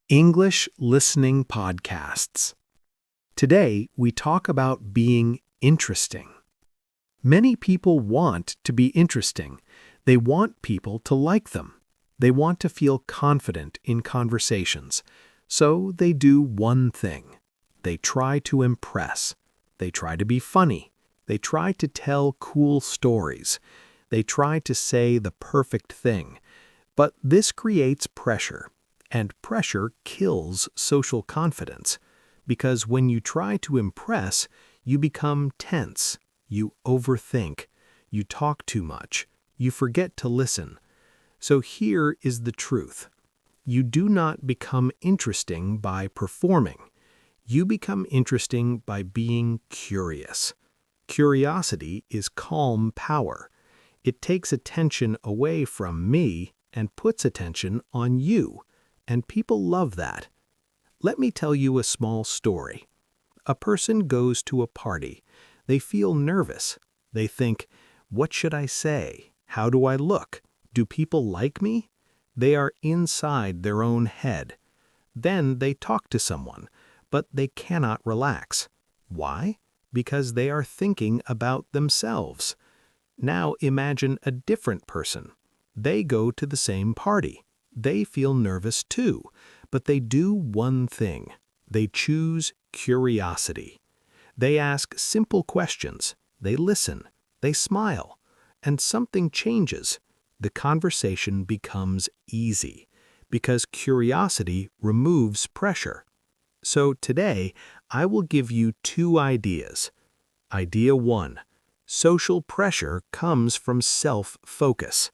English Listening Podcasts. Today, we talk about being interesting. Many people want to be interesting. They want people to like them. They want to feel confident in conversations. So they do one thing. They try to impress. They try to be funny. They try to tell cool stories. They try to say the perfect thing. But this creates pressure. And pressure kills social confidence, because when you try to impress, you become tense, you overthink, you talk too much, you forget to listen. So here is the truth. You do not become interesting by performing. You become interesting by being curious. Curiosity is calm power. It takes attention away from me and puts attention on you. And people love that. Let me tell you a small story. A person goes to a party. They feel nervous. They think, what should I say? How do I look? Do people like me? They are inside their own head. Then they talk to someone, but they cannot relax. Why? Because they are thinking about themselves. Now imagine a different person. They go to the same party. They feel nervous too, but they do one thing. They choose curiosity. They ask simple questions. They listen. They smile. And something changes. The conversation becomes easy because curiosity removes pressure. So today, I will give you two ideas. Idea 1. Social pressure comes from self-focus.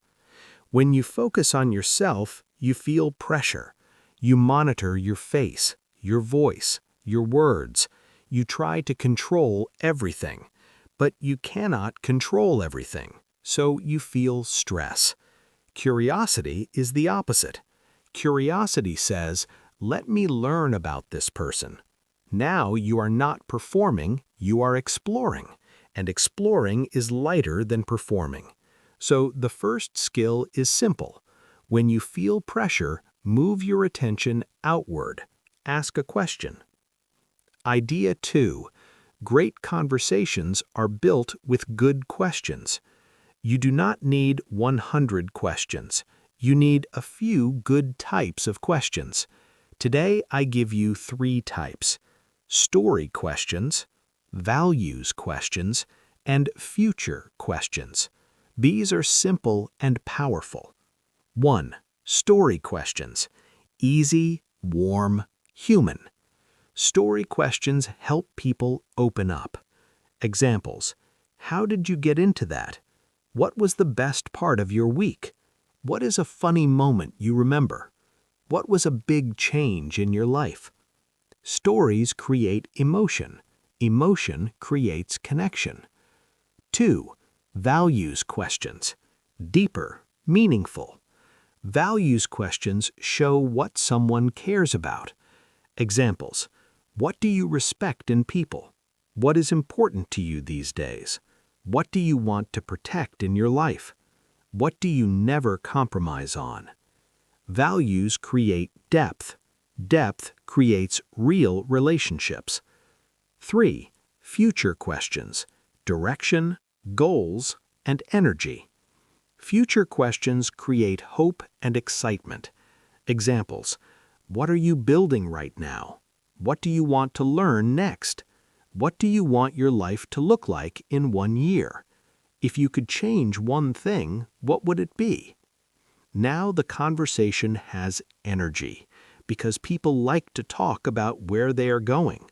When you focus on yourself, you feel pressure. You monitor your face, your voice, your words. You try to control everything. But you cannot control everything, so you feel stress. Curiosity is the opposite. Curiosity says, let me learn about this person. Now you are not performing, you are exploring. And exploring is lighter than performing. So the first skill is simple. When you feel pressure, move your attention outward. Ask a question. Idea 2. Great conversations are built with good questions. You do not need 100 questions. You need a few good types of questions. Today I give you 3 types: story questions, values questions, and future questions. These are simple and powerful. 1. Story questions. Easy, warm, human. Story questions help people open up. Examples. How did you get into that? What was the best part of your week? What is a funny moment you remember? What was a big change in your life? Stories create emotion. Emotion creates connection. 2. Values questions. Deeper, meaningful. Values questions show what someone cares about. Examples. What do you respect in people? What is important to you these days? What do you want to protect in your life? What do you never compromise on? Values create depth. Depth creates real relationships. 3. Future questions. Direction, goals, and energy. Future questions create hope and excitement. Examples. What are you building right now? What do you want to learn next? What do you want your life to look like in 1 year? If you could change one thing, what would it be? Now the conversation has energy, because people like to talk about where they are going.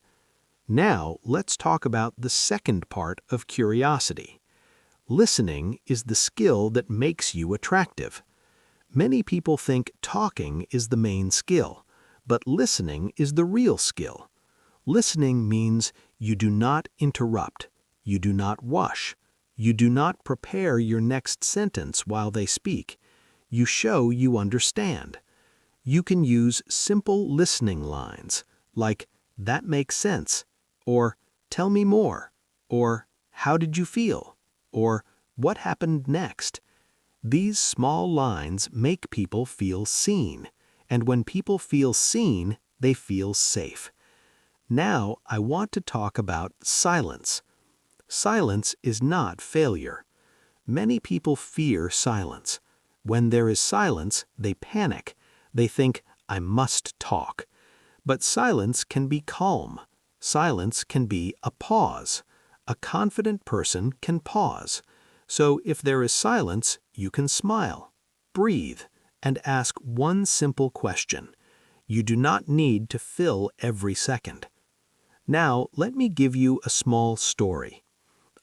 Now let's talk about the second part of curiosity. Listening is the skill that makes you attractive. Many people think talking is the main skill, but listening is the real skill. Listening means you do not interrupt, you do not rush, you do not prepare your next sentence while they speak. You show you understand. You can use simple listening lines like, that makes sense, or tell me more, or how did you feel? Or, what happened next? These small lines make people feel seen, And when people feel seen, they feel safe. Now, I want to talk about silence. Silence is not failure. Many people fear silence. When there is silence, they panic. They think, I must talk. But silence can be calm. Silence can be a pause. A confident person can pause. So if there is silence, you can smile, breathe, and ask one simple question. You do not need to fill every second. Now, let me give you a small story.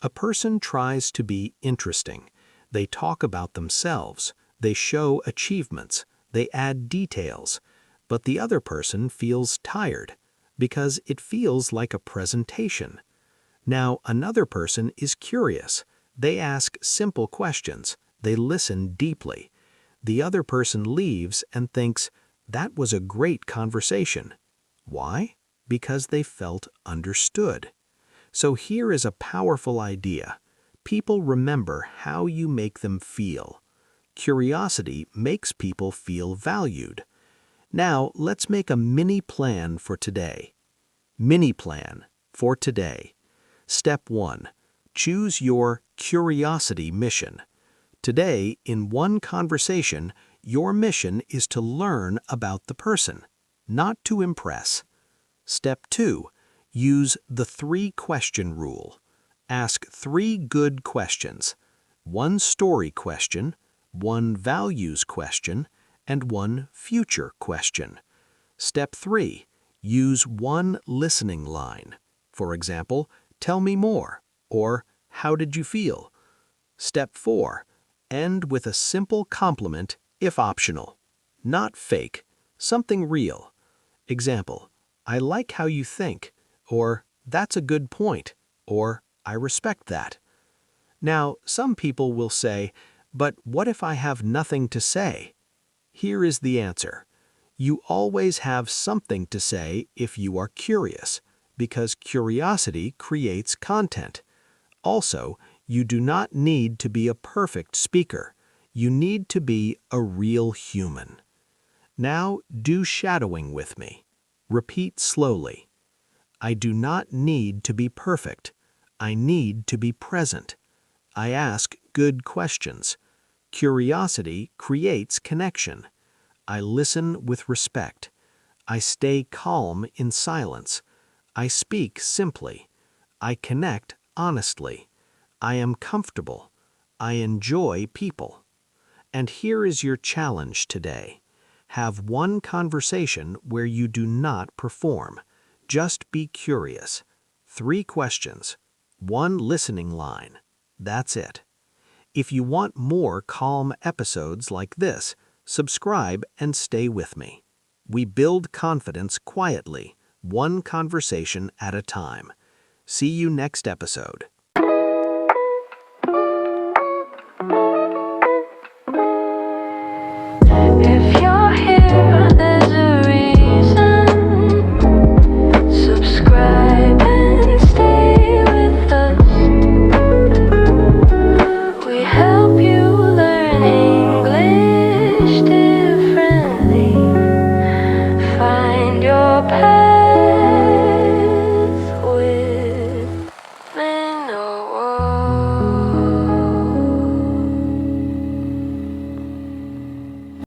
A person tries to be interesting. They talk about themselves. They show achievements. They add details. But the other person feels tired because it feels like a presentation. Now, another person is curious. They ask simple questions. They listen deeply. The other person leaves and thinks, that was a great conversation. Why? Because they felt understood. So here is a powerful idea. People remember how you make them feel. Curiosity makes people feel valued. Now, let's make a mini plan for today. Mini plan for today. Step 1. Choose your curiosity mission. Today, in one conversation, your mission is to learn about the person, not to impress. Step 2. Use the 3-question rule. Ask 3 good questions. 1 story question, 1 values question, and 1 future question. Step 3. Use 1 listening line. For example, tell me more, or how did you feel? Step 4. End with a simple compliment, if optional. Not fake, something real. Example, I like how you think, or that's a good point, or I respect that. Now, some people will say, but what if I have nothing to say? Here is the answer. You always have something to say if you are curious, because curiosity creates content. Also, you do not need to be a perfect speaker. You need to be a real human. Now, do shadowing with me. Repeat slowly. I do not need to be perfect. I need to be present. I ask good questions. Curiosity creates connection. I listen with respect. I stay calm in silence. I speak simply. I connect honestly. I am comfortable. I enjoy people. And here is your challenge today. Have one conversation where you do not perform. Just be curious. 3 questions. 1 listening line. That's it. If you want more calm episodes like this, subscribe and stay with me. We build confidence quietly, one conversation at a time. See you next episode.